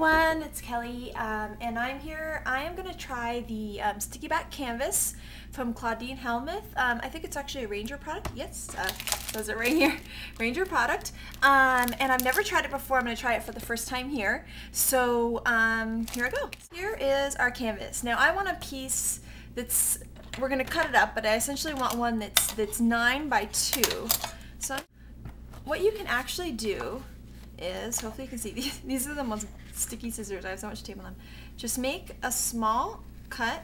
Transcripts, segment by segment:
everyone, it's Kelly, and I'm here. I am going to try the sticky back canvas from Claudine Hellmuth. I think it's actually a Ranger product. Yes, says it right here, Ranger product. And I've never tried it before. I'm going to try it for the first time here. So here I go. Here is our canvas. Now I want a piece that's, we're going to cut it up, but I essentially want one that's 9 by 2. So what you can actually do is, hopefully you can see, these are the most sticky scissors. I have so much tape on them. Just make a small cut,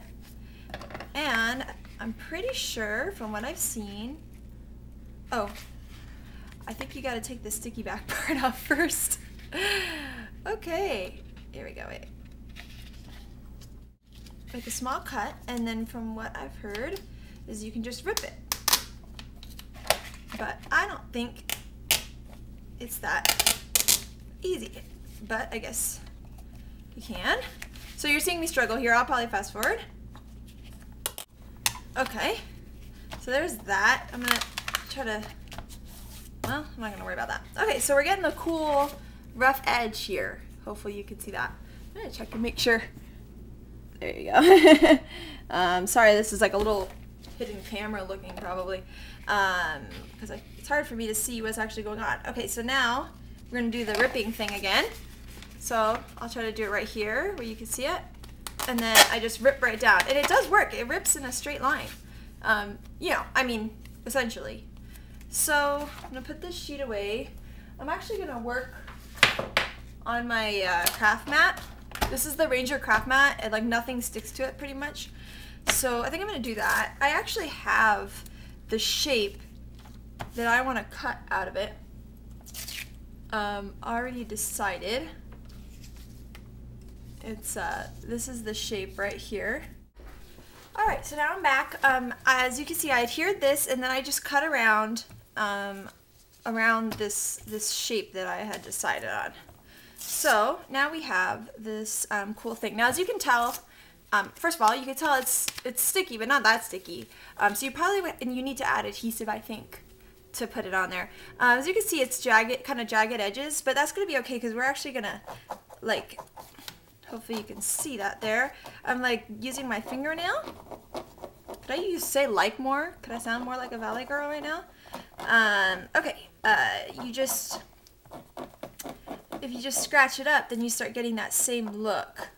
and I'm pretty sure from what I've seen, oh, I think you got to take the sticky back part off first. Okay, here we go. Wait. Make a small cut, and then from what I've heard is you can just rip it. But I don't think it's that easy, but I guess you can. So you're seeing me struggle here. I'll probably fast forward. Okay, so there's that. I'm gonna try to, well, I'm not gonna worry about that. Okay, so we're getting the cool rough edge here. Hopefully you can see that. I'm gonna check and make sure. There you go. Sorry, this is like a little hidden camera looking probably, because it's hard for me to see what's actually going on. Okay, so now we're going to do the ripping thing again. So I'll try to do it right here where you can see it. And then I just rip right down. And it does work. It rips in a straight line. You know, I mean, essentially. So I'm going to put this sheet away. I'm actually going to work on my craft mat. This is the Ranger craft mat. And like nothing sticks to it pretty much. So I think I'm going to do that. I actually have the shape that I want to cut out of it already decided. It's this is the shape right here. Alright, so now I'm back. As you can see, I adhered this and then I just cut around around this shape that I had decided on. So now we have this cool thing. Now as you can tell, first of all, you can tell it's sticky, but not that sticky. So you probably, and you need to add adhesive, I think, to put it on there. As you can see, it's jagged, kind of jagged edges, but that's going to be okay because we're actually going to, like, hopefully you can see that there. I'm like using my fingernail. Could I say like more? Could I sound more like a valley girl right now? Okay, you just, if you just scratch it up, then you start getting that same look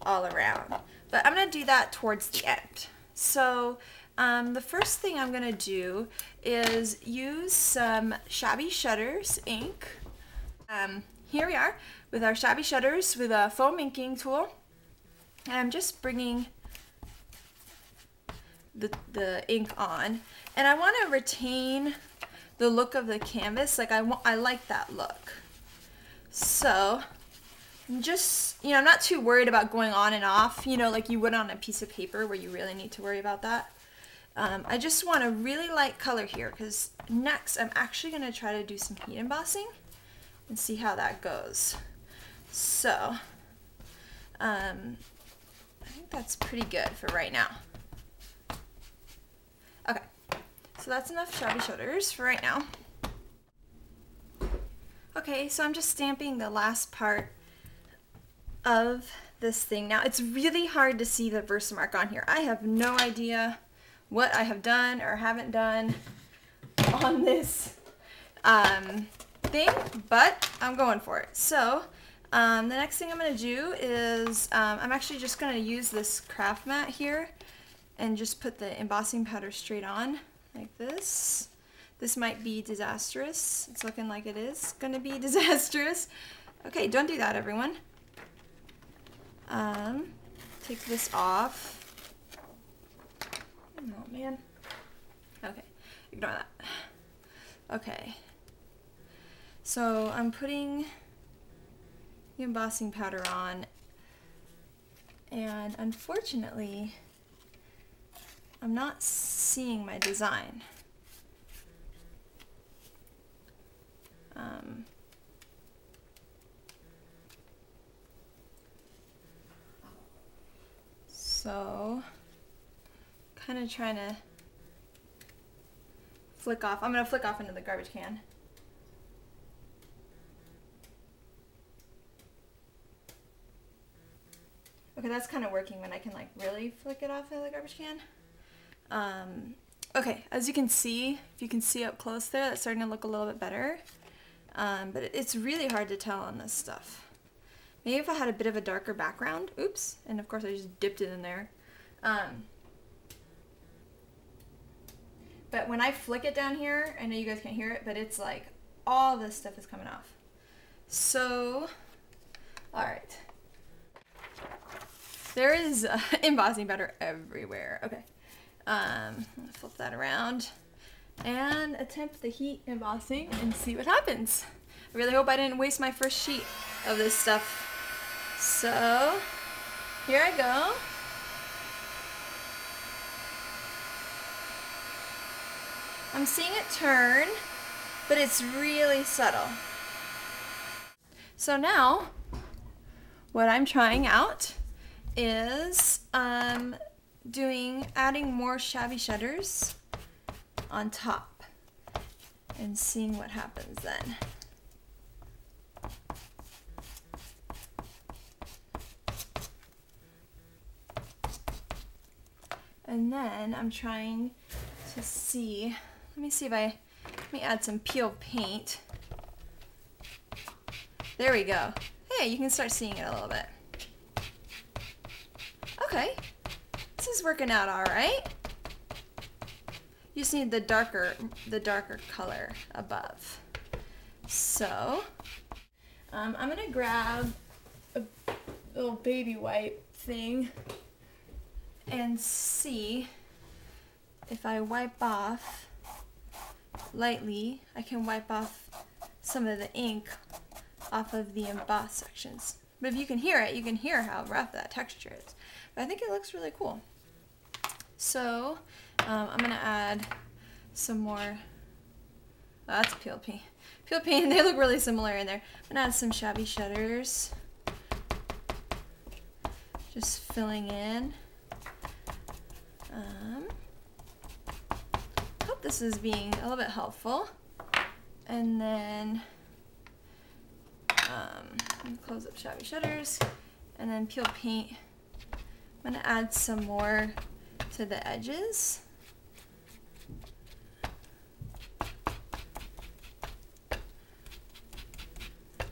all around. But I'm going to do that towards the end. So the first thing I'm going to do is use some Shabby Shutters ink. Here we are with our Shabby Shutters with a foam inking tool. And I'm just bringing the ink on. And I want to retain the look of the canvas. Like I like that look. So just, you know, I'm not too worried about going on and off, you know, like you would on a piece of paper where you really need to worry about that. I just want a really light color here because next I'm actually going to try to do some heat embossing and see how that goes. So I think that's pretty good for right now. Okay, so that's enough Shabby Shutters for right now. Okay, so I'm just stamping the last part of this thing. Now it's really hard to see the Versamark on here. I have no idea what I have done or haven't done on this thing, but I'm going for it. So the next thing I'm going to do is I'm actually just going to use this craft mat here and just put the embossing powder straight on like this. This might be disastrous. It's looking like it is going to be disastrous. Okay, don't do that, everyone. Take this off. Oh man. Okay, ignore that. Okay. So I'm putting the embossing powder on, and unfortunately, I'm not seeing my design. So, kind of trying to flick off. I'm going to flick off into the garbage can. Okay, that's kind of working when I can like really flick it off of the garbage can. Okay, as you can see, if you can see up close there, that's starting to look a little bit better. But it's really hard to tell on this stuff. Maybe if I had a bit of a darker background, oops, and of course I just dipped it in there. But when I flick it down here, I know you guys can't hear it, but it's like all this stuff is coming off. So, all right. There is embossing powder everywhere. Okay, I'm gonna flip that around and attempt the heat embossing and see what happens. I really hope I didn't waste my first sheet of this stuff. So, here I go. I'm seeing it turn, but it's really subtle. So now, what I'm trying out is adding more shabby shutters on top and seeing what happens then. And then I'm trying to see, let me add some peel paint. There we go. Hey, you can start seeing it a little bit. Okay, this is working out all right. You just need the darker color above. So, I'm gonna grab a little baby wipe thing and see if I wipe off lightly, I can wipe off some of the ink off of the embossed sections. But if you can hear it, you can hear how rough that texture is. But I think it looks really cool. So I'm gonna add some more, oh, that's peeled paint. Peeled paint, they look really similar in there. I'm gonna add some shabby shutters. Just filling in. Hope this is being a little bit helpful. And then close up shabby shutters and then peel paint. I'm gonna add some more to the edges.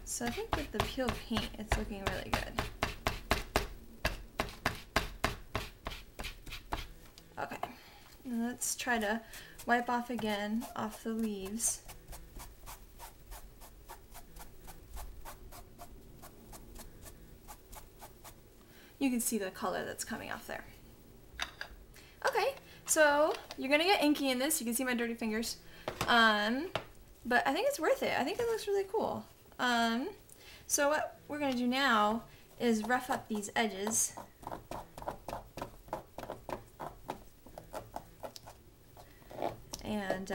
So I think with the peel paint, it's looking really good. Okay, and let's try to wipe off again off the leaves. You can see the color that's coming off there. Okay, so you're gonna get inky in this. You can see my dirty fingers. But I think it's worth it. I think it looks really cool. So what we're gonna do now is rough up these edges. And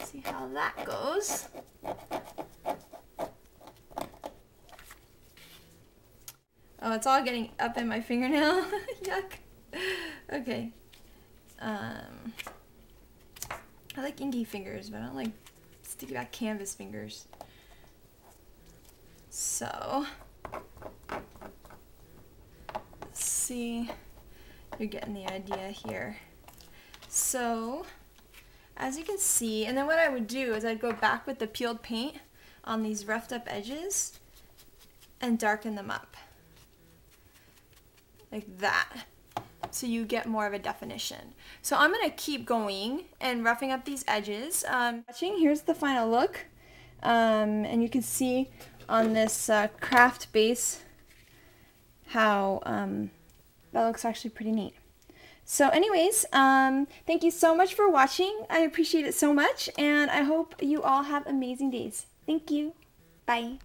see how that goes. Oh, it's all getting up in my fingernail. Yuck. Okay. I like inky fingers, but I don't like sticky back canvas fingers. So, let's see. You're getting the idea here. So, as you can see, and then what I would do is I'd go back with the peeled paint on these roughed up edges and darken them up. Like that, so you get more of a definition. So I'm gonna keep going and roughing up these edges. Here's the final look, and you can see on this craft base how that looks actually pretty neat. So anyways, thank you so much for watching. I appreciate it so much, and I hope you all have amazing days. Thank you. Bye.